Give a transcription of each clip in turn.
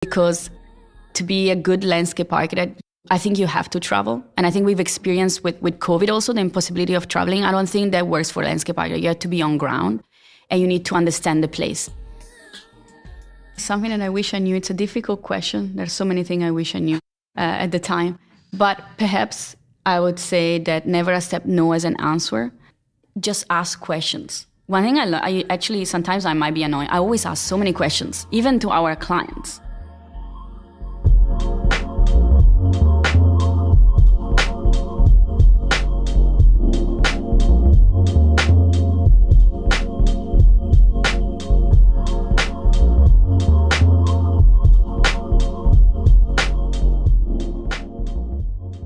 because to be a good landscape architect, I think you have to travel. And I think we've experienced with COVID also the impossibility of traveling. I don't think that works for landscape architect. You have to be on ground and you need to understand the place. Something that I wish I knew, it's a difficult question. There's so many things I wish I knew at the time. But perhaps I would say that never accept no as an answer. Just ask questions. One thing I actually, sometimes I might be annoying. I always ask so many questions, even to our clients.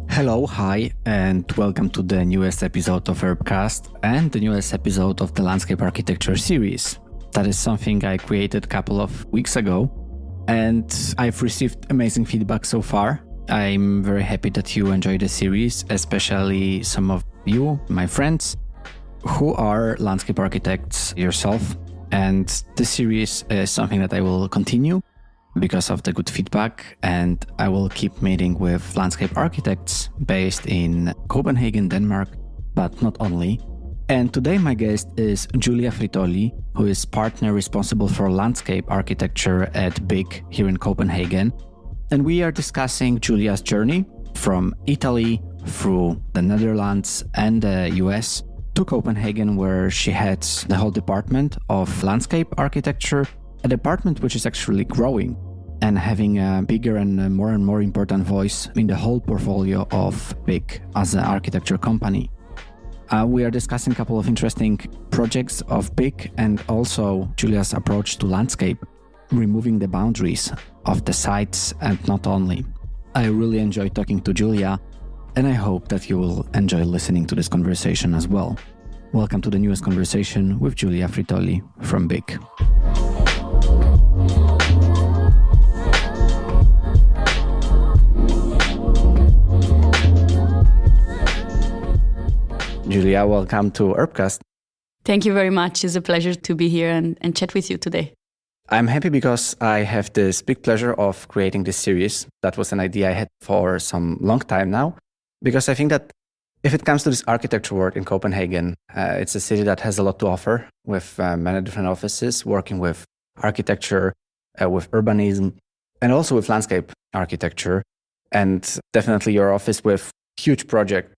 Hello, hi, and welcome to the newest episode of Urbcast and the newest episode of the Landscape Architecture series. That is something I created a couple of weeks ago, and I've received amazing feedback so far. I'm very happy that you enjoy the series, especially some of you, my friends, who are landscape architects yourself. And this series is something that I will continue because of the good feedback, and I will keep meeting with landscape architects based in Copenhagen, Denmark, but not only. And today my guest is Giulia Frittoli, who is partner responsible for landscape architecture at BIC here in Copenhagen. And we are discussing Giulia's journey from Italy through the Netherlands and the US to Copenhagen, where she heads the whole department of landscape architecture, a department which is actually growing and having a bigger and more important voice in the whole portfolio of BIC as an architecture company. We are discussing a couple of interesting projects of BIC and also Giulia's approach to landscape, removing the boundaries of the sites and not only. I really enjoy talking to Giulia, and I hope that you will enjoy listening to this conversation as well. Welcome to the newest conversation with Giulia Frittoli from BIC. Giulia, welcome to Urbcast. Thank you very much. It's a pleasure to be here and chat with you today. I'm happy because I have this big pleasure of creating this series. That was an idea I had for some long time now, because I think that if it comes to this architecture world in Copenhagen, it's a city that has a lot to offer with many different offices working with architecture, with urbanism, and also with landscape architecture. And definitely your office with huge project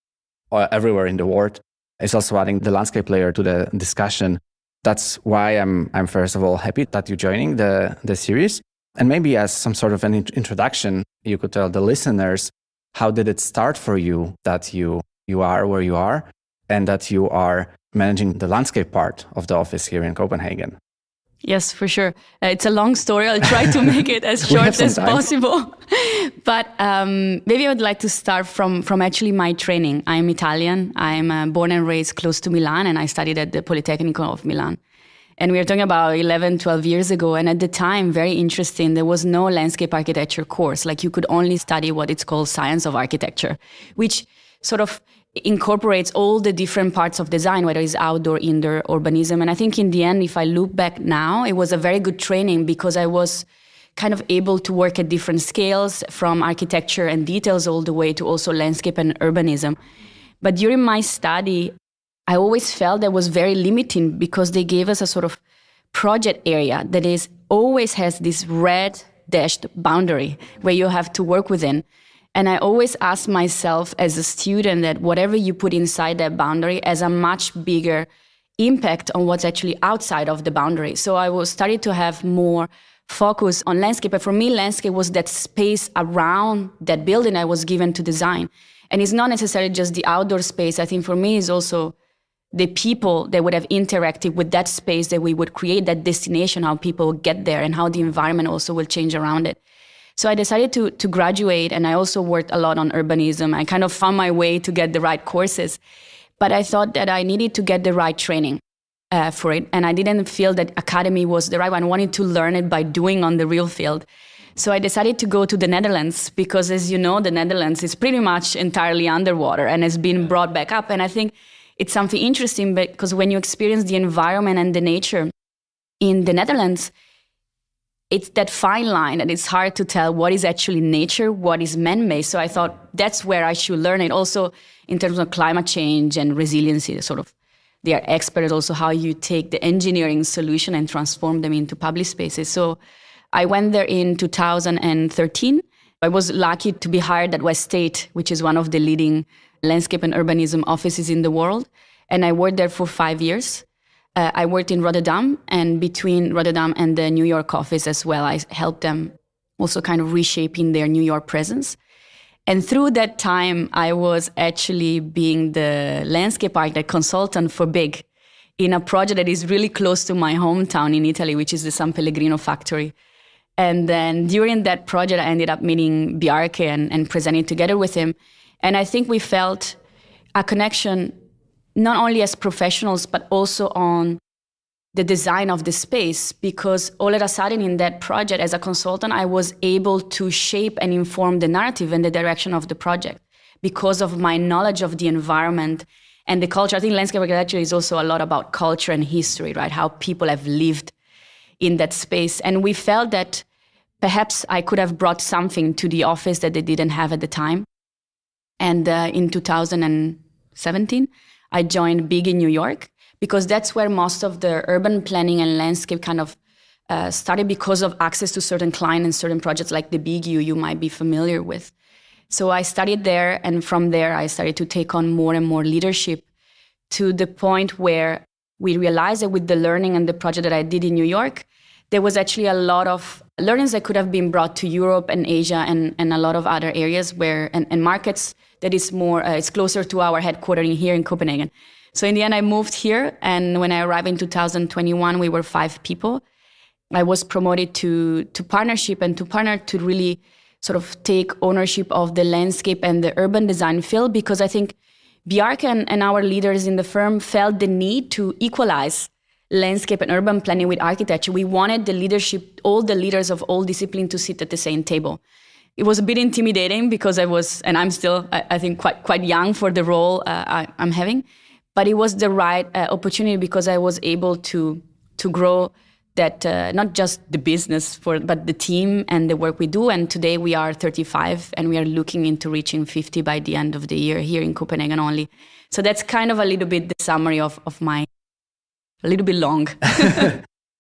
everywhere in the world is also adding the landscape layer to the discussion. That's why I'm first of all happy that you're joining the series. And maybe as some sort of an introduction, you could tell the listeners, how did it start for you that you are where you are and that you are managing the landscape part of the office here in Copenhagen? Yes, for sure. It's a long story. I'll try to make it as short as possible. But maybe I would like to start from actually my training. I'm Italian. I'm born and raised close to Milan, and I studied at the Polytechnic of Milan. And we are talking about 11, 12 years ago. And at the time, very interesting, there was no landscape architecture course. Like you could only study what it's called science of architecture, which sort of incorporates all the different parts of design, whether it's outdoor, indoor, urbanism. And I think in the end, if I look back now, it was a very good training because I was kind of able to work at different scales from architecture and details all the way to also landscape and urbanism. But during my study, I always felt that was very limiting because they gave us a sort of project area that is always has this red dashed boundary where you have to work within. And I always ask myself as a student that whatever you put inside that boundary has a much bigger impact on what's actually outside of the boundary. So I was started to have more focus on landscape. But for me, landscape was that space around that building I was given to design. And it's not necessarily just the outdoor space. I think for me, it's also the people that would have interacted with that space that we would create, that destination, how people get there and how the environment also will change around it. So I decided to graduate, and I also worked a lot on urbanism. I kind of found my way to get the right courses, but I thought that I needed to get the right training for it. And I didn't feel that academy was the right one. I wanted to learn it by doing on the real field. So I decided to go to the Netherlands because, as you know, the Netherlands is pretty much entirely underwater and has been brought back up. And I think it's something interesting because when you experience the environment and the nature in the Netherlands, it's that fine line that it's hard to tell what is actually nature, what is man-made. So I thought that's where I should learn it. Also, in terms of climate change and resiliency, sort of, they are experts also how you take the engineering solution and transform them into public spaces. So I went there in 2013. I was lucky to be hired at West State, which is one of the leading landscape and urbanism offices in the world. And I worked there for 5 years. I worked in Rotterdam, and between Rotterdam and the New York office as well, I helped them also kind of reshaping their New York presence. And through that time, I was actually being the landscape architect consultant for BIG in a project that is really close to my hometown in Italy, which is the San Pellegrino factory. And then during that project, I ended up meeting Bjarke and presenting together with him. And I think we felt a connection not only as professionals, but also on the design of the space, because all of a sudden in that project, as a consultant, I was able to shape and inform the narrative and the direction of the project because of my knowledge of the environment and the culture. I think landscape architecture is also a lot about culture and history, right? How people have lived in that space. And we felt that perhaps I could have brought something to the office that they didn't have at the time. And in 2017, I joined BIG in New York, because that's where most of the urban planning and landscape kind of started, because of access to certain clients and certain projects like the BIG you might be familiar with. So I studied there, and from there I started to take on more and more leadership, to the point where we realized that with the learning and the project that I did in New York, there was actually a lot of learnings that could have been brought to Europe and Asia and a lot of other areas where and markets that is more, it's closer to our headquarters here in Copenhagen. So in the end, I moved here. And when I arrived in 2021, we were 5 people. I was promoted to partnership and to partner to really sort of take ownership of the landscape and the urban design field, because I think Bjarke and our leaders in the firm felt the need to equalize landscape and urban planning with architecture. We wanted the leadership, all the leaders of all disciplines to sit at the same table. It was a bit intimidating because I was, and I'm still, I think, quite young for the role I'm having. But it was the right opportunity, because I was able to grow that, not just the business, but the team and the work we do. And today we are 35 and we are looking into reaching 50 by the end of the year here in Copenhagen only. So that's kind of a little bit the summary of my, a little bit long.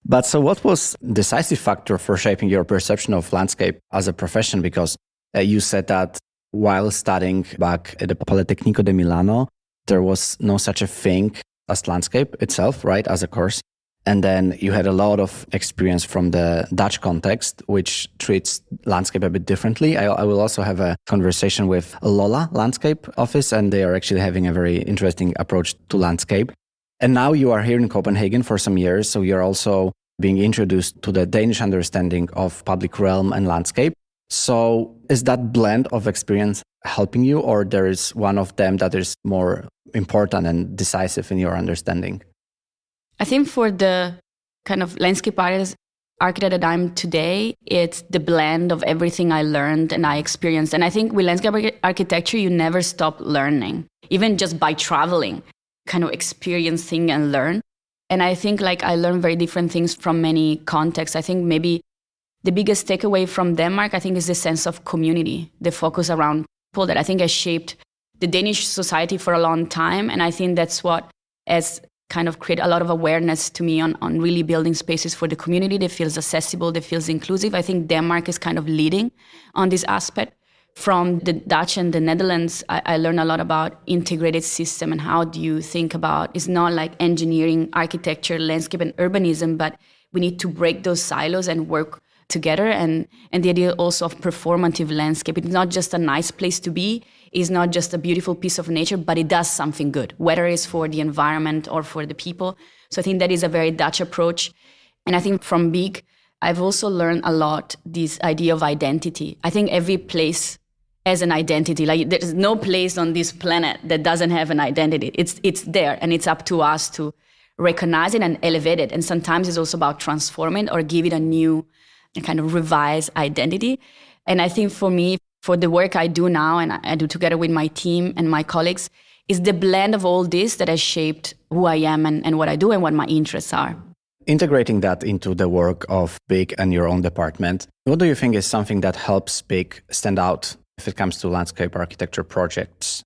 But so what was the decisive factor for shaping your perception of landscape as a profession? Because you said that while studying back at the Politecnico di Milano, there was no such a thing as landscape itself, right, as a course. And then you had a lot of experience from the Dutch context, which treats landscape a bit differently. I will also have a conversation with Lola Landscape Office, and they are actually having a very interesting approach to landscape. And now you are here in Copenhagen for some years, so you're also being introduced to the Danish understanding of public realm and landscape. So is that blend of experience helping you, or there is one of them that is more important and decisive in your understanding? I think for the kind of landscape architect that I'm today, it's the blend of everything I learned and I experienced. And I think with landscape architecture, you never stop learning, even just by traveling, kind of experience things and learn. And I think like I learned very different things from many contexts. I think maybe the biggest takeaway from Denmark, I think, is the sense of community, the focus around people that I think has shaped the Danish society for a long time. And I think that's what has kind of created a lot of awareness to me on really building spaces for the community that feels accessible, that feels inclusive. I think Denmark is kind of leading on this aspect. From the Dutch and the Netherlands, I learned a lot about integrated system and how do you think about, it's not like engineering, architecture, landscape and urbanism, but we need to break those silos and work together. And the idea also of performative landscape. It's not just a nice place to be, it's not just a beautiful piece of nature, but it does something good, whether it's for the environment or for the people. So I think that is a very Dutch approach. And I think from BIG, I've also learned a lot this idea of identity. I think every place has an identity. Like there's no place on this planet that doesn't have an identity. It's there, and it's up to us to recognize it and elevate it. And sometimes it's also about transforming or give it a new kind of revised identity. And I think for me, for the work I do now, and I do together with my team and my colleagues, is the blend of all this that has shaped who I am and what I do and what my interests are. Integrating that into the work of BIG and your own department, what do you think is something that helps BIG stand out if it comes to landscape architecture projects?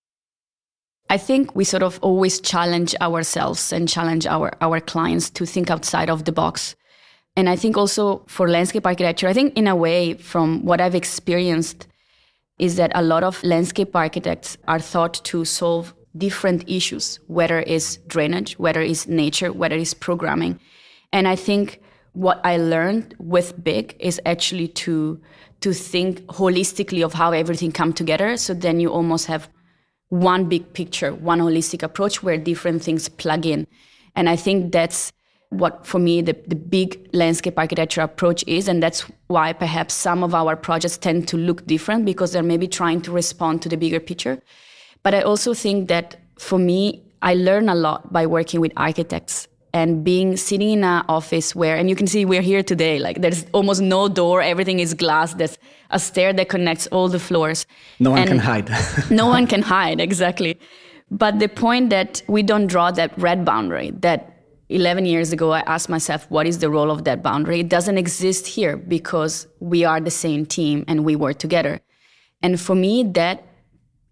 I think we sort of always challenge ourselves and challenge our clients to think outside of the box. And I think also for landscape architecture, I think in a way from what I've experienced is that a lot of landscape architects are thought to solve different issues, whether it's drainage, whether it's nature, whether it's programming. And I think what I learned with BIG is actually to think holistically of how everything comes together. So then you almost have one big picture, one holistic approach where different things plug in. And I think that's what, for me, the big landscape architecture approach is. And that's why perhaps some of our projects tend to look different because they're maybe trying to respond to the bigger picture. But I also think that for me, I learn a lot by working with architects and sitting in an office where, and you can see we're here today, like there's almost no door, everything is glass, there's a stair that connects all the floors. No one can hide. No one can hide, exactly. But the point that we don't draw that red boundary, that 11 years ago I asked myself, what is the role of that boundary? It doesn't exist here because we are the same team and we work together. And for me, that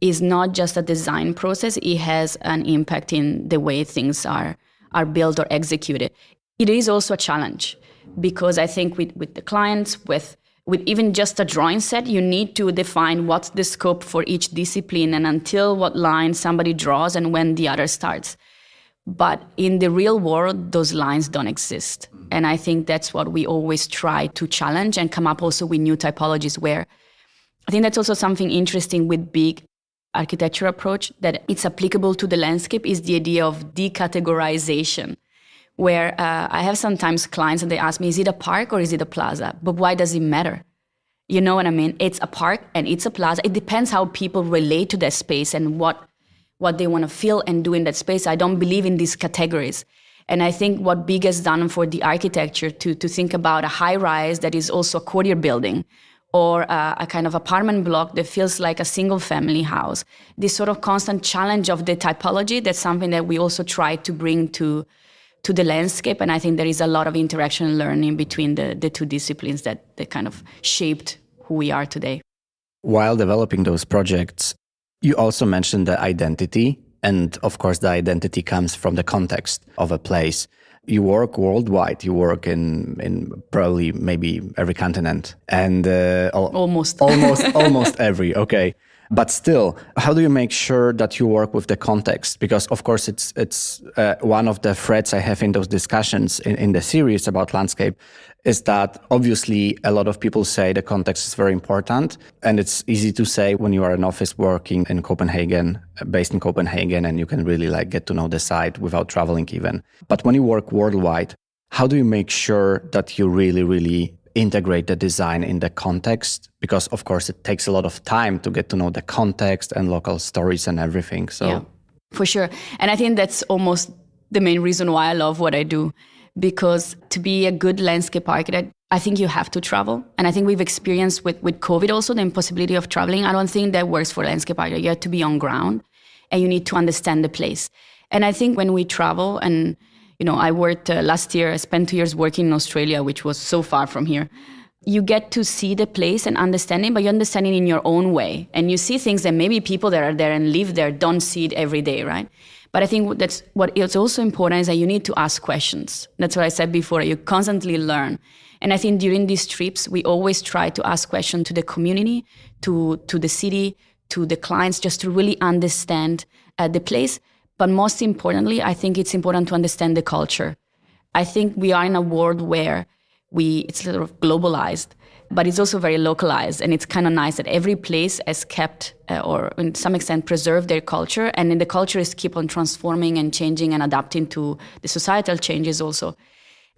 is not just a design process, it has an impact in the way things are built or executed. It is also a challenge because I think with the clients, with even just a drawing set, you need to define what's the scope for each discipline and until what line somebody draws and when the other starts. But in the real world, those lines don't exist. And I think that's what we always try to challenge and come up also with new typologies where I think that's also something interesting with BIG architecture approach, that it's applicable to the landscape, is the idea of decategorization, where I have sometimes clients and they ask me, is it a park or is it a plaza? But why does it matter? You know what I mean? It's a park and it's a plaza. It depends how people relate to that space and what they want to feel and do in that space. I don't believe in these categories. And I think what BIG has done for the architecture to think about a high-rise that is also a courtier building or a kind of apartment block that feels like a single-family house. This sort of constant challenge of the typology, that's something that we also try to bring to the landscape. And I think there is a lot of interaction and learning between the two disciplines that kind of shaped who we are today. While developing those projects, you also mentioned the identity. And of course, the identity comes from the context of a place. You work worldwide. You work in probably maybe every continent and almost every. Okay, but still, how do you make sure that you work with the context? Because of course, it's one of the threads I have in those discussions in the series about landscape is that obviously a lot of people say the context is very important, and it's easy to say when you are an office working in Copenhagen, based in Copenhagen, and you can really like get to know the site without traveling even. But when you work worldwide, how do you make sure that you really integrate the design in the context? Because of course it takes a lot of time to get to know the context and local stories and everything. So yeah, for sure. And I think that's almost the main reason why I love what I do. Because to be a good landscape architect, I think you have to travel. And I think we've experienced with COVID also the impossibility of traveling. I don't think that works for landscape architect. You have to be on ground and you need to understand the place. And I think when we travel, and I worked last year, I spent 2 years working in Australia, which was so far from here. You get to see the place and understand it, but you understand it in your own way. And you see things that maybe people that are there and live there don't see it every day, right? But I think that's what is also important is that you need to ask questions. That's what I said before. You constantly learn. And I think during these trips, we always try to ask questions to the community, to the city, to the clients, just to really understand the place. But most importantly, I think it's important to understand the culture. I think we are in a world where it's sort of globalized, but it's also very localized. And it's kind of nice that every place has kept or in some extent preserved their culture. And then the culture is keep on transforming and changing and adapting to the societal changes also.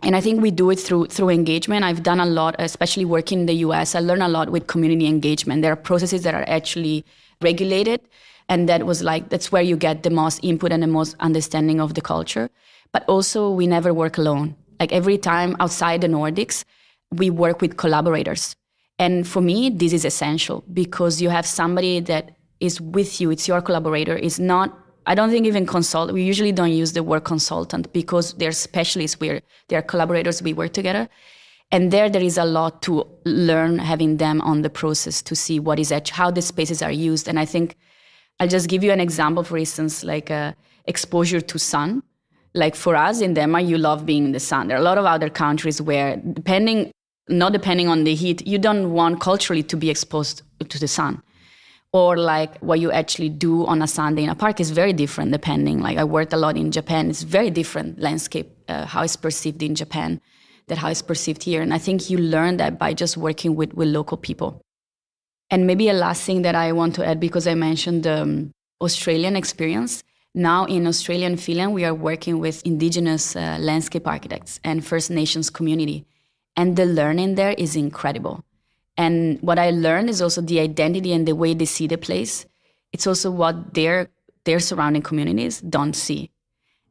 And I think we do it through engagement. I've done a lot, especially working in the US. I learned a lot with community engagement. There are processes that are actually regulated. And that's where you get the most input and the most understanding of the culture. But also we never work alone. Like every time outside the Nordics, we work with collaborators. And for me, this is essential because you have somebody that is with you. It's your collaborator. It's not I don't think even consult. We usually don't use the word consultant because they're specialists. They're collaborators. We work together. And there is a lot to learn having them on the process to see what is how the spaces are used. And I think I'll just give you an example, for instance, like exposure to sun. Like for us in Denmark, you love being in the sun. There are a lot of other countries where not depending on the heat, you don't want culturally to be exposed to the sun. Or like what you actually do on a Sunday in a park is very different depending. Like I worked a lot in Japan. It's very different landscape, how it's perceived in Japan than how it's perceived here. And I think you learn that by just working with local people. And maybe a last thing that I want to add, because I mentioned the Australian experience. Now in Australia and Finland, we are working with indigenous landscape architects and First Nations community. And the learning there is incredible. And what I learned is also the identity and the way they see the place. It's also what their surrounding communities don't see.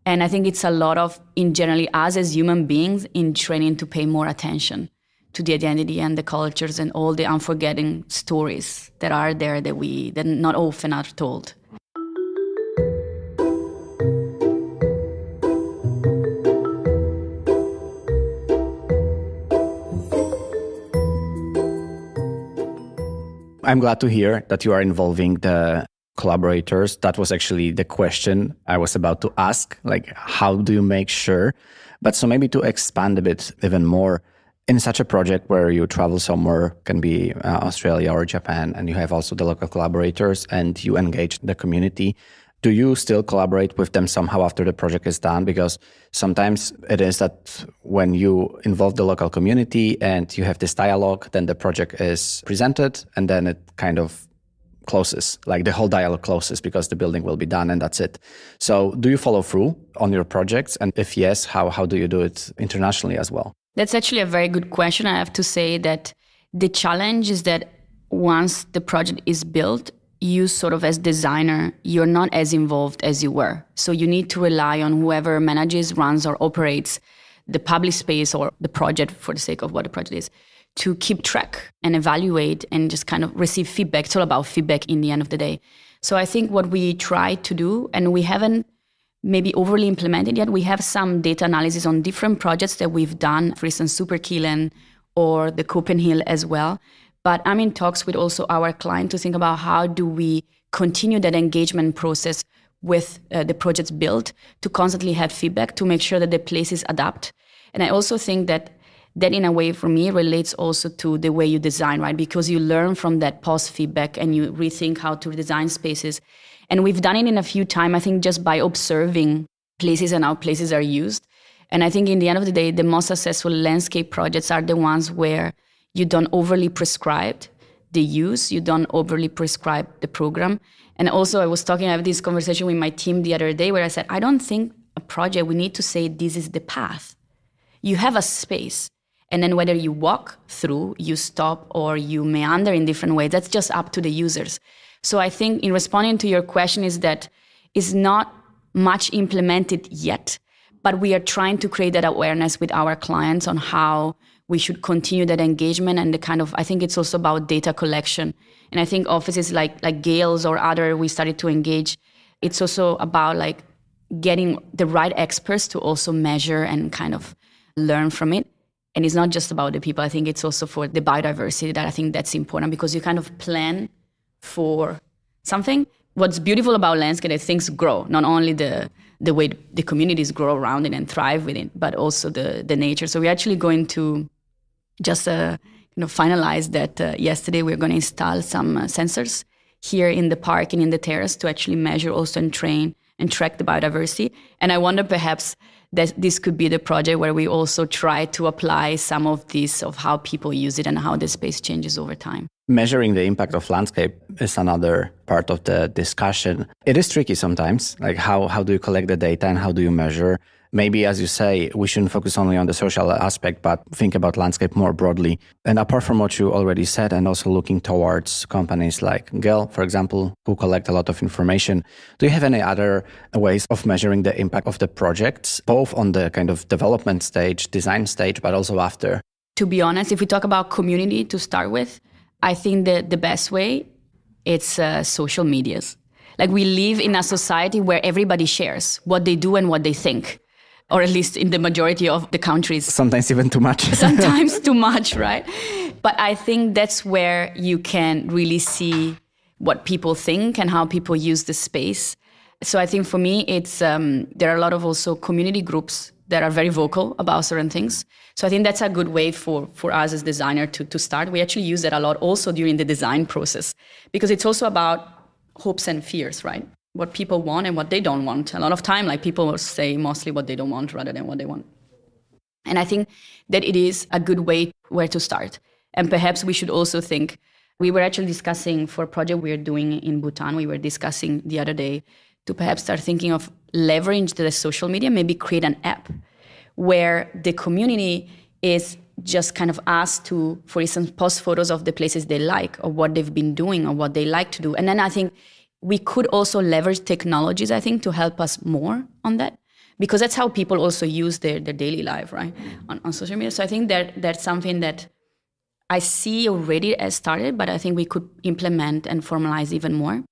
And I think it's a lot of, in generally, us as human beings in training to pay more attention to the identity and the cultures and all the unforgetting stories that are there that not often are told. I'm glad to hear that you are involving the collaborators. That was actually the question I was about to ask, like, how do you make sure? But so maybe to expand a bit even more, in such a project where you travel somewhere, can be Australia or Japan, and you have also the local collaborators and you engage the community, do you still collaborate with them somehow after the project is done? Because sometimes it is that when you involve the local community and you have this dialogue, then the project is presented and then it kind of closes, like the whole dialogue closes because the building will be done and that's it. So do you follow through on your projects? And if yes, how do you do it internationally as well? That's actually a very good question. I have to say that the challenge is that once the project is built, you sort of as designer, you're not as involved as you were. So you need to rely on whoever manages, runs or operates the public space or the project for the sake of what the project is to keep track and evaluate and just kind of receive feedback. It's all about feedback in the end of the day. So I think what we try to do, and we haven't maybe overly implemented yet, we have some data analysis on different projects that we've done, for instance, Superkilen or the Copenhagen as well. But I'm in talks with also our client to think about how do we continue that engagement process with the projects built to constantly have feedback to make sure that the places adapt. And I also think that in a way for me relates also to the way you design, right? Because you learn from that post feedback and you rethink how to design spaces. And we've done it in a few times, I think, just by observing places and how places are used. And I think in the end of the day, the most successful landscape projects are the ones where you don't overly prescribe the use, you don't overly prescribe the program. And also I had this conversation with my team the other day where I said, I don't think a project, we need to say this is the path. You have a space. And then whether you walk through, you stop, or you meander in different ways, that's just up to the users. So I think in responding to your question is that it's not much implemented yet, but we are trying to create that awareness with our clients on how we should continue that engagement and the kind of, I think it's also about data collection. And I think offices like Gales or other, we started to engage. It's also about like getting the right experts to also measure and kind of learn from it. And it's not just about the people. I think it's also for the biodiversity that I think that's important because you kind of plan for something. What's beautiful about landscape is things grow, not only the way the communities grow around it and thrive with it, but also the nature. So we're actually going to just finalize that yesterday. We're going to install some sensors here in the park and in the terrace to actually measure also and train and track the biodiversity. And I wonder perhaps that this could be the project where we also try to apply some of this, of how people use it and how the space changes over time. Measuring the impact of landscape is another part of the discussion. It is tricky sometimes, like how do you collect the data and how do you measure? Maybe, as you say, we shouldn't focus only on the social aspect, but think about landscape more broadly. And apart from what you already said, and also looking towards companies like Gale, for example, who collect a lot of information, do you have any other ways of measuring the impact of the projects, both on the kind of development stage, design stage, but also after? To be honest, if we talk about community to start with, I think that the best way, it's social medias. Like we live in a society where everybody shares what they do and what they think, or at least in the majority of the countries. Sometimes even too much. Sometimes too much, right? But I think that's where you can really see what people think and how people use the space. So I think for me, it's there are a lot of also community groups that are very vocal about certain things. So I think that's a good way for us as designer to start. We actually use that a lot also during the design process, because it's also about hopes and fears, right? What people want and what they don't want. A lot of time, like people will say mostly what they don't want rather than what they want. And I think that it is a good way where to start. And perhaps we should also think, we were actually discussing for a project we are doing in Bhutan, we were discussing the other day to perhaps start thinking of leverage the social media, maybe create an app where the community is just kind of asked to, for instance, post photos of the places they like or what they've been doing or what they like to do. And then I think we could also leverage technologies, I think, to help us more on that, because that's how people also use their daily life, right, on social media. So I think that's something that I see already as started, but I think we could implement and formalize even more.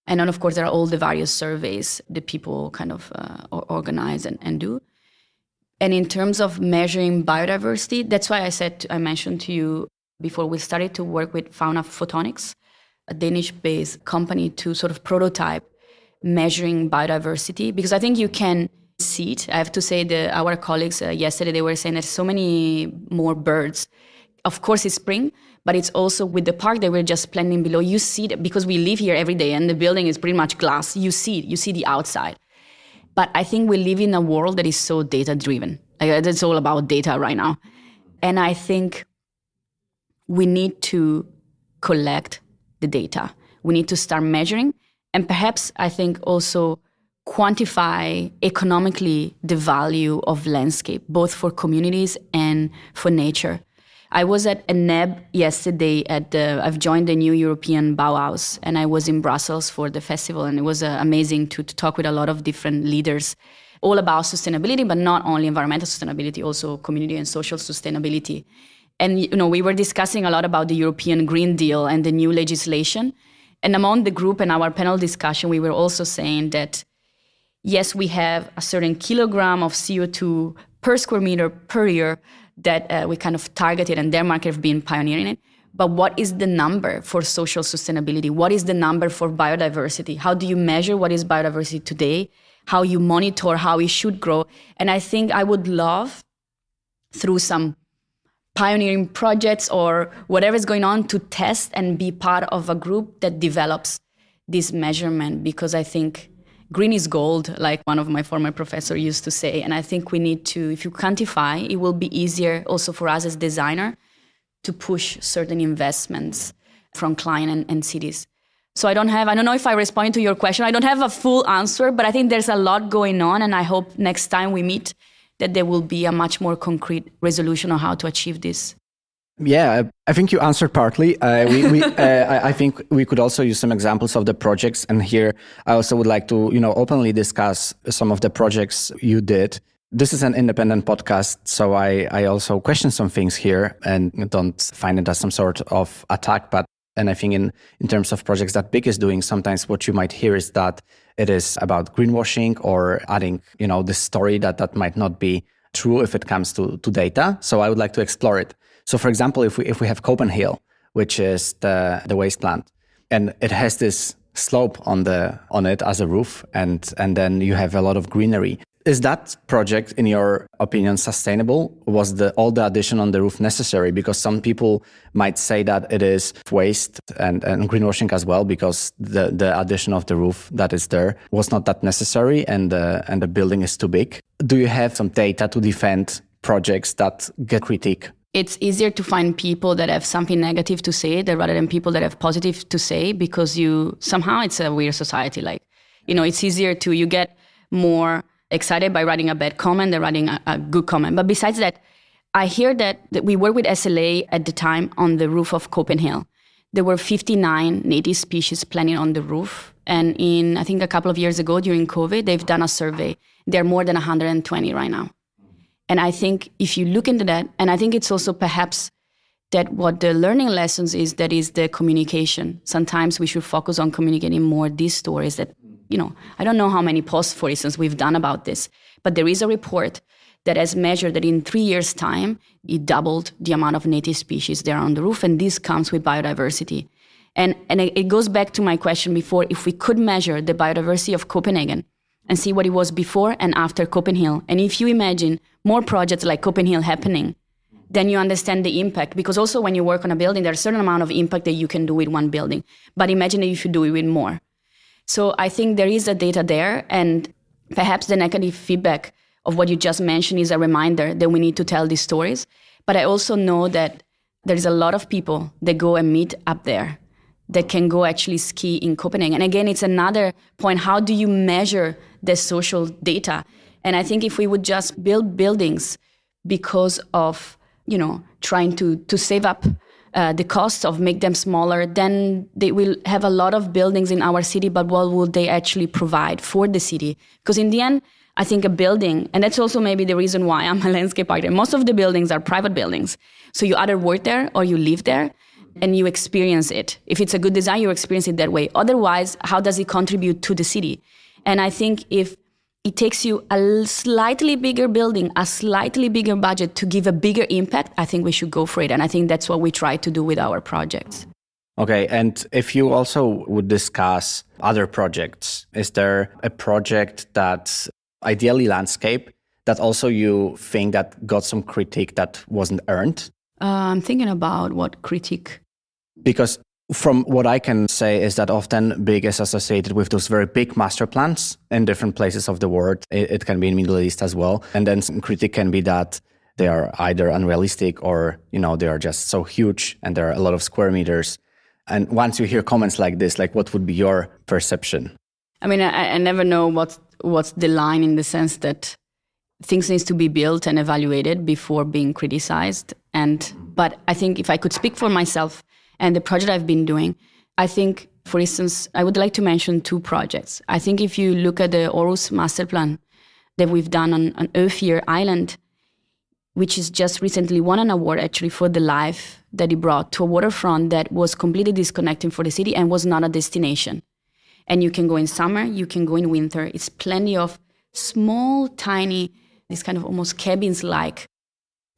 And then, of course, there are all the various surveys that people kind of organize and do. And in terms of measuring biodiversity, that's why I mentioned to you before we started to work with Fauna Photonics, a Danish-based company, to sort of prototype measuring biodiversity, because I think you can see it. I have to say that our colleagues yesterday, they were saying there's so many more birds. Of course, it's spring, but it's also with the park that we're just planning below. You see it because we live here every day and the building is pretty much glass. You see it, you see the outside. But I think we live in a world that is so data-driven. Like, it's all about data right now. And I think we need to collect the data. We need to start measuring. And perhaps I think also quantify economically the value of landscape, both for communities and for nature. I was at a NEB yesterday I've joined the new European Bauhaus, and I was in Brussels for the festival, and it was amazing to talk with a lot of different leaders, all about sustainability, but not only environmental sustainability, also community and social sustainability. And, we were discussing a lot about the European Green Deal and the new legislation. And among the group and our panel discussion, we were also saying that, yes, we have a certain kilogram of CO2 per square meter per year that we kind of targeted, and Denmark have been pioneering it. But what is the number for social sustainability? What is the number for biodiversity? How do you measure what is biodiversity today? How you monitor how it should grow? And I think I would love, through some pioneering projects or whatever is going on, to test and be part of a group that develops this measurement, because I think green is gold, like one of my former professors used to say. And I think we need to, if you quantify, it will be easier also for us as designer to push certain investments from client and cities. So I don't know if I responded to your question. I don't have a full answer, but I think there's a lot going on. And I hope next time we meet that there will be a much more concrete resolution on how to achieve this. Yeah, I think you answered partly. I think we could also use some examples of the projects. And here I also would like to, openly discuss some of the projects you did. This is an independent podcast, so I also question some things here and don't find it as some sort of attack. And I think in terms of projects that Big is doing, sometimes what you might hear is that it is about greenwashing or adding, this story that might not be true if it comes to data. So I would like to explore it. So, for example, if we have Copenhagen, which is the waste plant, and it has this slope on it as a roof, and then you have a lot of greenery. Is that project, in your opinion, sustainable? Was all the addition on the roof necessary? Because some people might say that it is waste and greenwashing as well, because the addition of the roof that is there was not that necessary, and the building is too big. Do you have some data to defend projects that get critique? It's easier to find people that have something negative to say rather than people that have positive to say, because somehow it's a weird society. Like, it's easier you get more excited by writing a bad comment than writing a good comment. But besides that, I hear that we worked with SLA at the time on the roof of Copenhagen. There were 59 native species planted on the roof. And I think a couple of years ago during COVID, they've done a survey. There are more than 120 right now. And I think if you look into that, and I think it's also perhaps that what the learning lessons is, that is the communication. Sometimes we should focus on communicating more these stories that, I don't know how many posts, for instance, we've done about this, but there is a report that has measured that in 3 years' time, it doubled the amount of native species there on the roof, and this comes with biodiversity. And it goes back to my question before, if we could measure the biodiversity of Copenhagen and see what it was before and after Copenhagen, and if you imagine more projects like Copenhagen happening, then you understand the impact. Because also when you work on a building, there's a certain amount of impact that you can do with one building. But imagine that you should do it with more. So I think there is a data there, and perhaps the negative feedback of what you just mentioned is a reminder that we need to tell these stories. But I also know that there's a lot of people that go and meet up there that can go actually ski in Copenhagen. And again, it's another point. How do you measure the social data? And I think if we would just build buildings because of, trying to save up the cost of make them smaller, then they will have a lot of buildings in our city, but what will they actually provide for the city? Because in the end, I think a building, and that's also maybe the reason why I'm a landscape architect, most of the buildings are private buildings. So you either work there or you live there and you experience it. If it's a good design, you experience it that way. Otherwise, how does it contribute to the city? And I think if it takes you a slightly bigger building, a slightly bigger budget to give a bigger impact, I think we should go for it. And I think that's what we try to do with our projects. Okay, and if you also would discuss other projects, is there a project that's ideally landscape that also you think that got some critique that wasn't earned? I'm thinking about what critique. Because from what I can say is that often big is associated with those very big master plans in different places of the world. It can be in Middle East as well. And then some critique can be that they are either unrealistic or, they are just so huge and there are a lot of square meters. And once you hear comments like this, like what would be your perception? I mean, I never know what's the line, in the sense that things needs to be built and evaluated before being criticized. But I think if I could speak for myself and the project I've been doing, I think, for instance, I would like to mention 2 projects. I think if you look at the Aarhus master plan that we've done on Øfjord Island, which is just recently won an award actually for the life that it brought to a waterfront that was completely disconnecting for the city and was not a destination. And you can go in summer, you can go in winter. It's plenty of small, tiny, these kind of almost cabins-like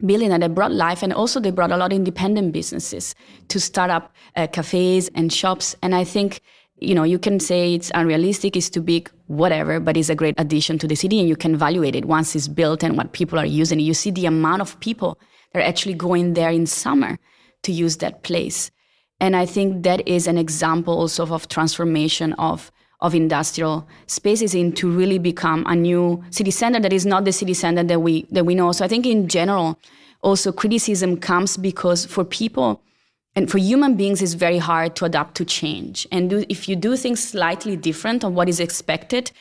building that they brought life, and also they brought a lot of independent businesses to start up cafes and shops. And I think, you can say it's unrealistic, it's too big, whatever, but it's a great addition to the city, and you can evaluate it once it's built and what people are using it. You see the amount of people that are actually going there in summer to use that place. And I think that is an example also of transformation of industrial spaces into really become a new city center that is not the city center that we know. So I think in general, also criticism comes because for people and for human beings, it's very hard to adapt to change. And if you do things slightly different on what is expected,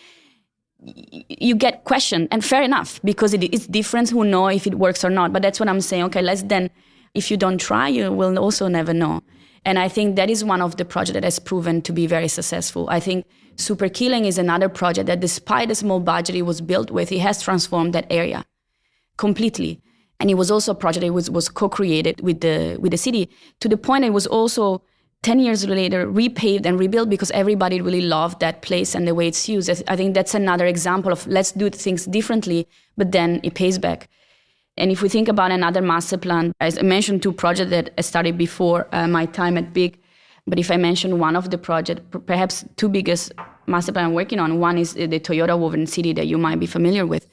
you get questioned, and fair enough, because it's different who know if it works or not. But that's what I'm saying. Okay, if you don't try, you will also never know. And I think that is one of the projects that has proven to be very successful. I think Super Killing is another project that, despite the small budget it was built with, it has transformed that area completely. And it was also a project that was co-created with the city, to the point it was also 10 years later repaved and rebuilt because everybody really loved that place and the way it's used. I think that's another example of let's do things differently, but then it pays back. And if we think about another master plan, I mentioned 2 projects that I started before my time at BIG. But if I mention one of the projects, perhaps 2 biggest master plan I'm working on, one is the Toyota Woven City that you might be familiar with,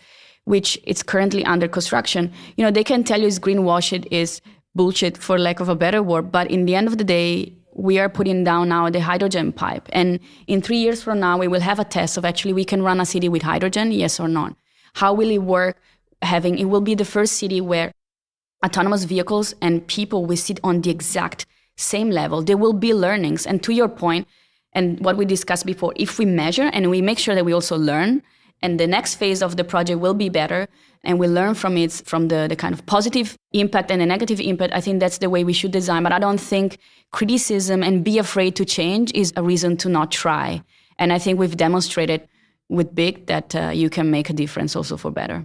which is currently under construction. They can tell you it's greenwash, it is bullshit, for lack of a better word. But in the end of the day, we are putting down now the hydrogen pipe. And in 3 years from now, we will have a test of actually we can run a city with hydrogen, yes or not. How will it work? It will be the first city where autonomous vehicles and people will sit on the exact same level. There will be learnings. And to your point, and what we discussed before, if we measure and we make sure that we also learn, and the next phase of the project will be better, and we learn from it, from the kind of positive impact and the negative impact, I think that's the way we should design. But I don't think criticism and be afraid to change is a reason to not try. And I think we've demonstrated with BIG that you can make a difference also for better.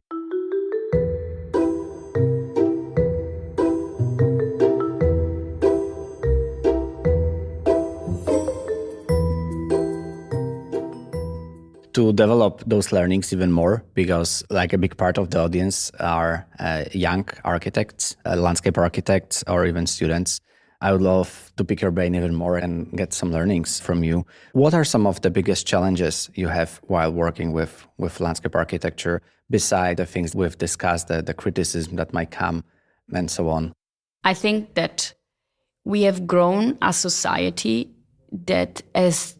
to develop those learnings even more, because like a big part of the audience are young architects, landscape architects, or even students. I would love to pick your brain even more and get some learnings from you. What are some of the biggest challenges you have while working with landscape architecture, beside the things we've discussed, the criticism that might come, and so on? I think that we have grown a society that is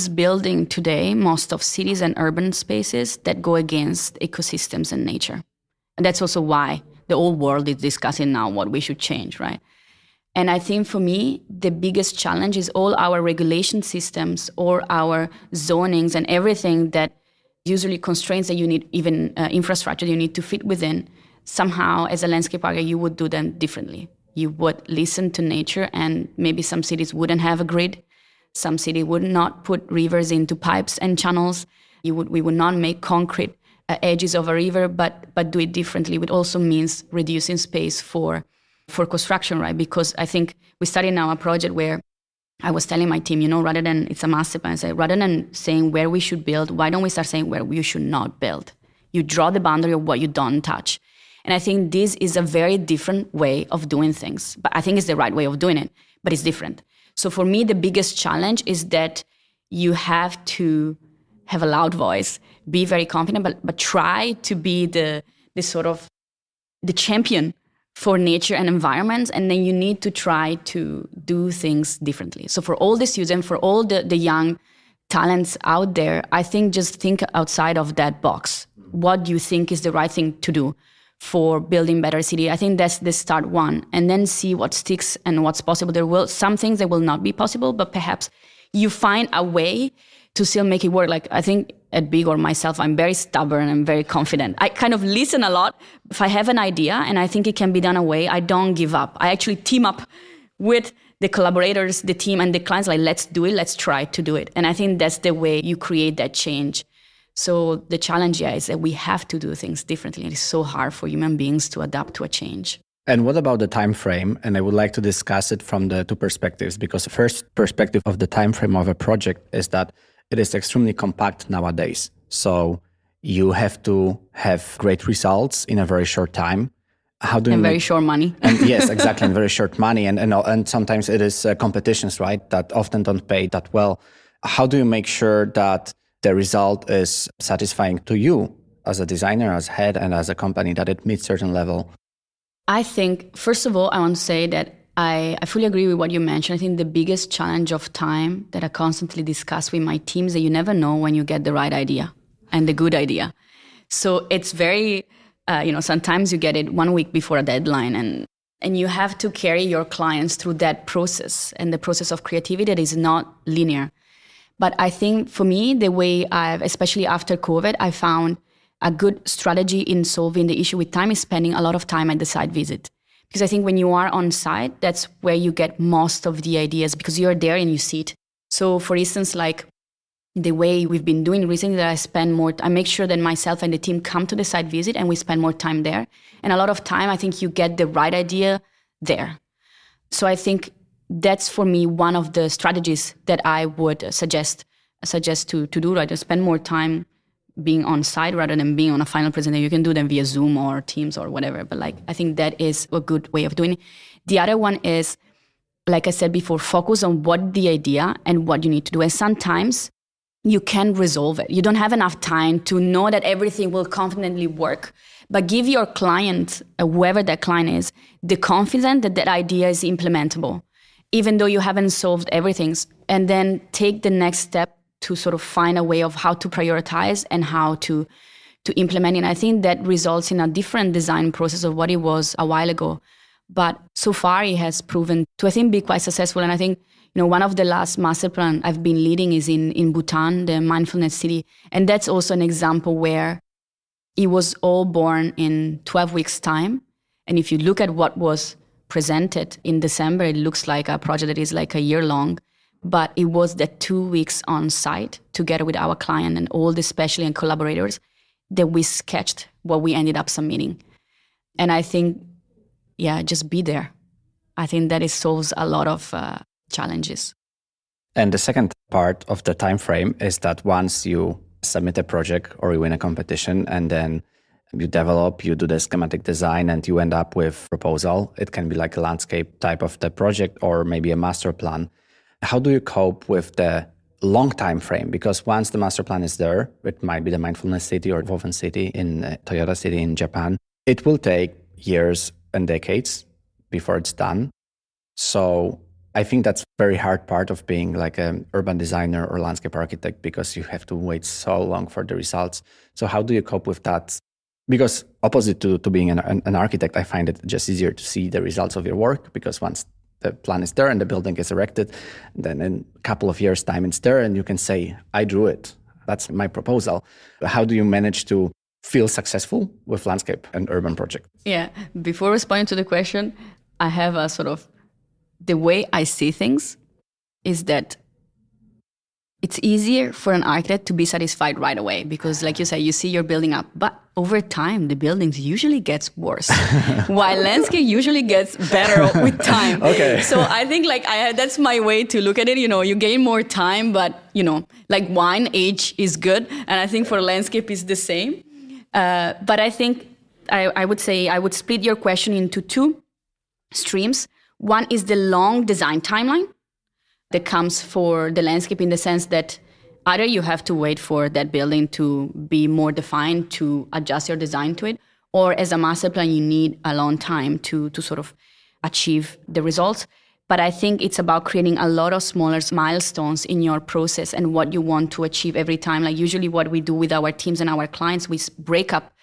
building today most of cities and urban spaces that go against ecosystems and nature. And that's also why the whole world is discussing now what we should change, right? And I think for me, the biggest challenge is all our regulation systems or our zonings and everything that usually constraints that you need, even infrastructure you need to fit within. Somehow, as a landscape architect, you would do them differently. You would listen to nature, and maybe some cities wouldn't have a grid. Some city would not put rivers into pipes and channels. We would not make concrete edges of a river, but do it differently. It also means reducing space for construction, right? Because I think we started now a project where I was telling my team, rather than, it's a master plan, I say, rather than saying where we should build, why don't we start saying where we should not build? You draw the boundary of what you don't touch. And I think this is a very different way of doing things. But I think it's the right way of doing it, but it's different. So for me, the biggest challenge is that you have to have a loud voice, be very confident, but try to be the sort of the champion for nature and environments. And then you need to try to do things differently. So for all the students, for all the young talents out there, I think just think outside of that box. What do you think is the right thing to do for building better city? I think that's the start one. And then see what sticks and what's possible. There will some things that will not be possible, but perhaps you find a way to still make it work. Like I think at Big or myself, I'm very stubborn and very confident. I kind of listen a lot. If I have an idea and I think it can be done away, I don't give up. I actually team up with the collaborators, the team, and the clients. Like, let's do it. Let's try to do it. And I think that's the way you create that change. So the challenge, is that we have to do things differently. It is so hard for human beings to adapt to a change. And what about the time frame? And I would like to discuss it from the two perspectives, because the first perspective of the time frame of a project is that it is extremely compact nowadays. So you have to have great results in a very short time. How do you very short money. And yes, exactly, and very short money. And sometimes it is competitions, right, that often don't pay that well. How do you make sure that the result is satisfying to you as a designer, as head, and as a company, that it meets certain level? I think, first of all, I want to say that I fully agree with what you mentioned. I think the biggest challenge of time that I constantly discuss with my team is that you never know when you get the right idea and the good idea. So it's very, sometimes you get it 1 week before a deadline, and you have to carry your clients through that process, and the process of creativity that is not linear. But I think for me, the way especially after COVID, I found a good strategy in solving the issue with time is spending a lot of time at the site visit. Because I think when you are on site, that's where you get most of the ideas, because you're there and you see it. So for instance, like the way we've been doing recently, that I make sure that myself and the team come to the site visit and we spend more time there. And a lot of time, I think you get the right idea there. So I think that's for me one of the strategies that I would suggest to do, right? To spend more time being on site rather than being on a final presentation. You can do them via Zoom or Teams or whatever, but I think that is a good way of doing it. The other one is, like I said before, focus on what the idea and what you need to do. And sometimes you can resolve it. You don't have enough time to know that everything will confidently work, but give your client, whoever that client is, the confidence that that idea is implementable, even though you haven't solved everything, and then take the next step to sort of find a way of how to prioritize and how to implement it. And I think that results in a different design process of what it was a while ago. But so far it has proven to, I think, be quite successful. And I think, one of the last master plan I've been leading is in Bhutan, the mindfulness city. And that's also an example where it was all born in 12 weeks' time. And if you look at what was presented in December, it looks like a project that is like a year long. But it was the 2 weeks on site together with our client and all the specialists and collaborators that we sketched what we ended up submitting. And I think, just be there. I think that it solves a lot of challenges. And the second part of the time frame is that once you submit a project or you win a competition and then you develop, you do the schematic design and you end up with proposal. It can be like a landscape type of the project or maybe a master plan. How do you cope with the long time frame? Because once the master plan is there, it might be the mindfulness city or woven city in Toyota City in Japan. It will take years and decades before it's done. So I think that's a very hard part of being like an urban designer or landscape architect, because you have to wait so long for the results. So how do you cope with that? Because opposite to being an architect, I find it just easier to see the results of your work, because once the plan is there and the building is erected, then in a couple of years' time it's there and you can say, I drew it. That's my proposal. How do you manage to feel successful with landscape and urban projects? Yeah, before responding to the question, I have a sort of, the way I see things is that it's easier for an architect to be satisfied right away because, like you say, you see your building up. But over time, the buildings usually gets worse, while landscape usually gets better with time. Okay. So I think that's my way to look at it. You know, you gain more time, but, you know, like wine, age is good. And I think for landscape is the same. But I think I would say I would split your question into two streams. One is the long design timeline that comes for the landscape, in the sense that either you have to wait for that building to be more defined to adjust your design to it, or as a master plan, you need a long time to sort of achieve the results. But I think it's about creating a lot of smaller milestones in your process and what you want to achieve every time. Like usually what we do with our teams and our clients, we break up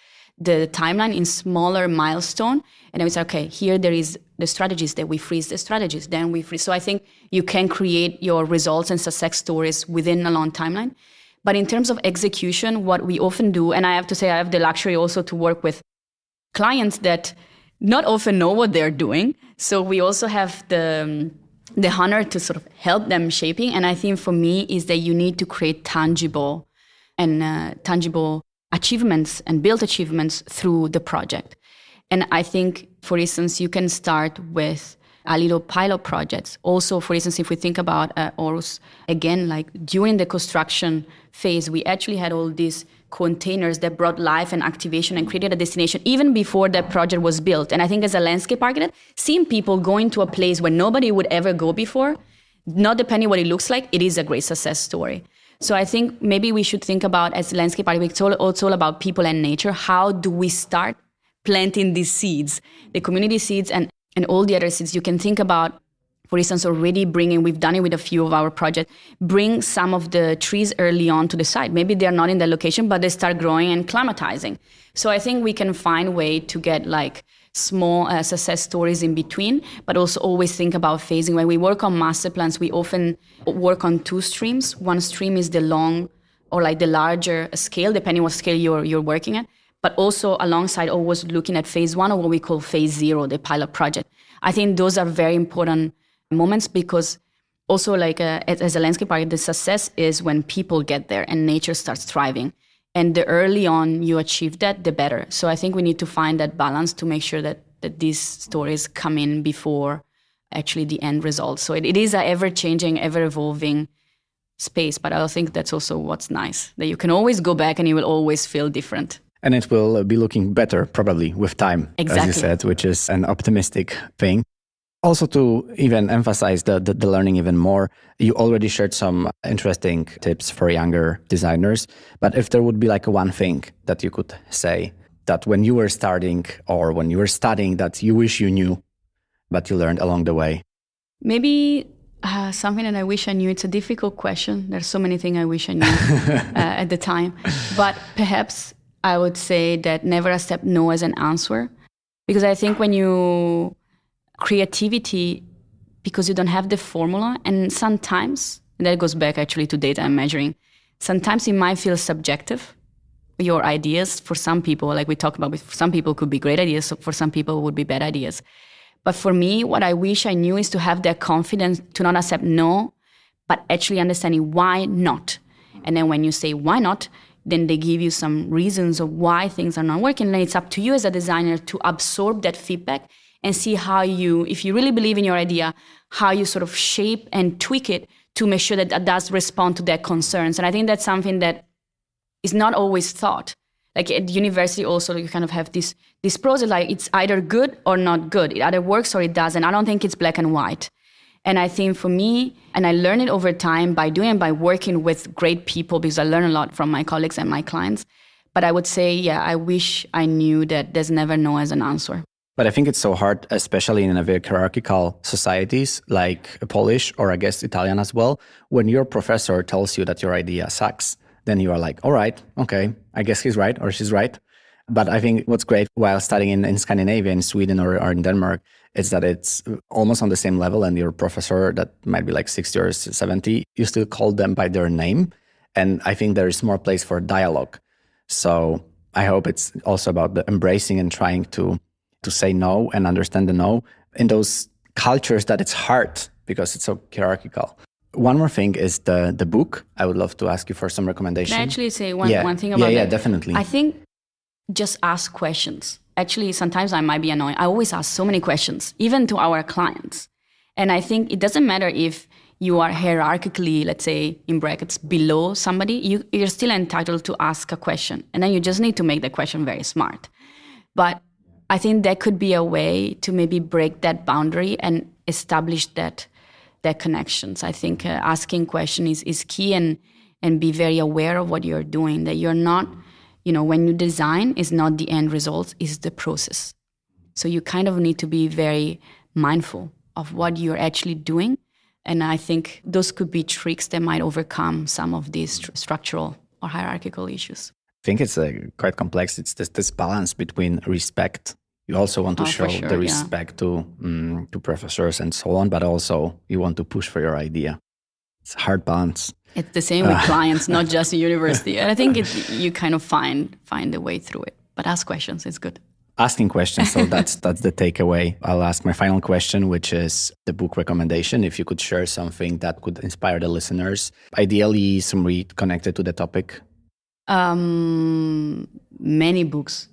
the timeline in smaller milestone. And then we say, okay, here there is the strategies, that we freeze the strategies, then we freeze. So I think you can create your results and success stories within a long timeline. But in terms of execution, what we often do, and I have to say I have the luxury also to work with clients that not often know what they're doing. So we also have the honor to sort of help them shaping. And I think for me is that you need to create tangible achievements and build achievements through the project. And I think, for instance, you can start with a little pilot projects. Also, for instance, if we think about Aarhus, again, like during the construction phase, we actually had all these containers that brought life and activation and created a destination even before that project was built. And I think as a landscape architect, seeing people going to a place where nobody would ever go before, not depending what it looks like, it is a great success story. So I think maybe we should think about, as landscape architects, it's all about people and nature. How do we start planting these seeds, the community seeds and all the other seeds? You can think about, for instance, already we've done it with a few of our projects, bring some of the trees early on to the site. Maybe they're not in the location, but they start growing and climatizing. So I think we can find a way to get like small success stories in between, but also always think about phasing. When we work on master plans, we often work on two streams. One stream is the long or like the larger scale, depending what scale you're working at, but also alongside always looking at phase one, or what we call phase zero, the pilot project. I think those are very important moments, because also like as a landscape architect, the success is when people get there and nature starts thriving. And the early on you achieve that, the better. So I think we need to find that balance to make sure that these stories come in before actually the end result. So it is an ever-changing, ever-evolving space. But I think that's also what's nice, that you can always go back and you will always feel different. And it will be looking better probably with time, exactly. As you said, which is an optimistic thing. Also, to even emphasize the learning even more, you already shared some interesting tips for younger designers. But if there would be like one thing that you could say that when you were starting or when you were studying that you wish you knew, but you learned along the way? Maybe something that I wish I knew. It's a difficult question. There's so many things I wish I knew at the time. But perhaps I would say that never accept no as an answer. Because I think when you... creativity, because you don't have the formula, and sometimes, and that goes back actually to data and measuring, sometimes it might feel subjective. Your ideas, for some people, like we talked about, for some people could be great ideas, so for some people would be bad ideas. But for me, what I wish I knew is to have that confidence to not accept no, but actually understanding why not. And then when you say why not, then they give you some reasons of why things are not working. And it's up to you as a designer to absorb that feedback and see how you, if you really believe in your idea, how you sort of shape and tweak it to make sure that does respond to their concerns. And I think that's something that is not always thought. Like at university also, you kind of have this process, like it's either good or not good. It either works or it doesn't. I don't think it's black and white. And I think for me, and I learned it over time by working with great people, because I learn a lot from my colleagues and my clients. But I would say, I wish I knew that there's never no as an answer. But I think it's so hard, especially in a very hierarchical societies like Polish or I guess Italian as well. When your professor tells you that your idea sucks, then you are like, all right, okay, I guess he's right or she's right. But I think what's great while studying in Scandinavia, in Sweden or in Denmark, is that it's almost on the same level, and your professor that might be like 60 or 70, you still call them by their name. And I think there is more place for dialogue. So I hope it's also about the embracing and trying to say no and understand the no in those cultures that it's hard because it's so hierarchical. One more thing is the book. I would love to ask you for some recommendations. Can I actually say one thing about that? Yeah, definitely. I think just ask questions. Actually, sometimes I might be annoying. I always ask so many questions, even to our clients. And I think it doesn't matter if you are hierarchically, let's say, in brackets, below somebody, you're still entitled to ask a question. And then you just need to make the question very smart. But I think that could be a way to maybe break that boundary and establish that connections. I think asking questions is key, and be very aware of what you're doing, that you're not, when you design, is not the end result, is the process. So you kind of need to be very mindful of what you're actually doing. And I think those could be tricks that might overcome some of these structural or hierarchical issues. I think it's quite complex. It's this balance between respect. You also want to show the respect to professors and so on, but also you want to push for your idea. It's a hard balance. It's the same with clients, not just in university. And I think you kind of find a way through it. But ask questions, it's good. Asking questions, so that's the takeaway. I'll ask my final question, which is the book recommendation. If you could share something that could inspire the listeners, ideally some read connected to the topic. Many books.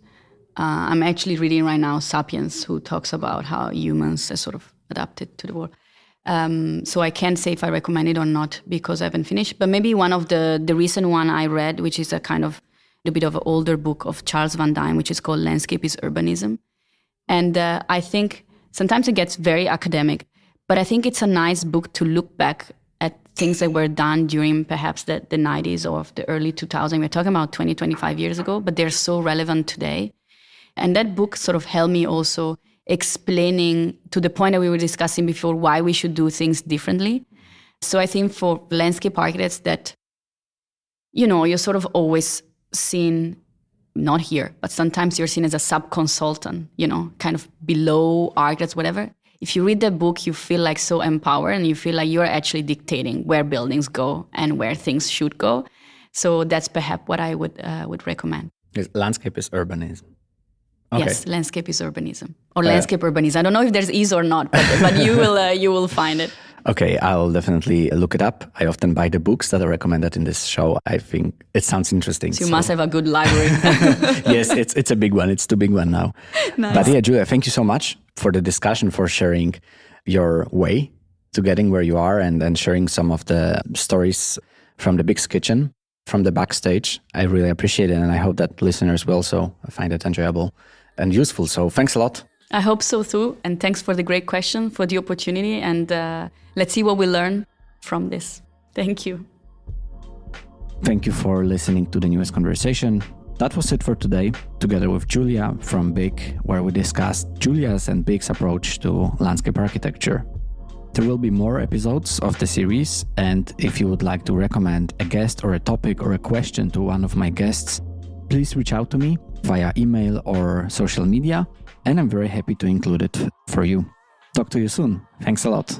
I'm actually reading right now Sapiens, who talks about how humans are sort of adapted to the world. So I can't say if I recommend it or not because I haven't finished. But maybe one of the recent one I read, which is a bit of an older book of Charles Van Dine, which is called Landscape is Urbanism. And I think sometimes it gets very academic, but I think it's a nice book to look back at things that were done during perhaps the 90s or the early 2000s. We're talking about 20, 25 years ago, but they're so relevant today. And that book sort of helped me also explaining to the point that we were discussing before why we should do things differently. So I think for landscape architects that, you're sort of always seen, not here, but sometimes you're seen as a sub-consultant, kind of below architects, whatever. If you read the book, you feel like so empowered and you feel like you're actually dictating where buildings go and where things should go. So that's perhaps what I would recommend. Landscape is urbanism. Okay. Yes, landscape is urbanism or landscape urbanism. I don't know if there's is or not, but you will find it. Okay, I'll definitely look it up. I often buy the books that are recommended in this show. I think it sounds interesting. So you must have a good library. Yes, it's a big one. It's too big one now. Nice. But yeah, Giulia, thank you so much for the discussion, for sharing your way to getting where you are and sharing some of the stories from the Big Kitchen, from the backstage. I really appreciate it, and I hope that listeners will also find it enjoyable and useful. So thanks a lot. I hope so too. And thanks for the great question, for the opportunity. And let's see what we learn from this. Thank you. Thank you for listening to the newest conversation. That was it for today, together with Giulia from Big, where we discussed Giulia's and Big's approach to landscape architecture. There will be more episodes of the series, and if you would like to recommend a guest or a topic or a question to one of my guests, please reach out to me via email or social media, and I'm very happy to include it for you. Talk to you soon. Thanks a lot.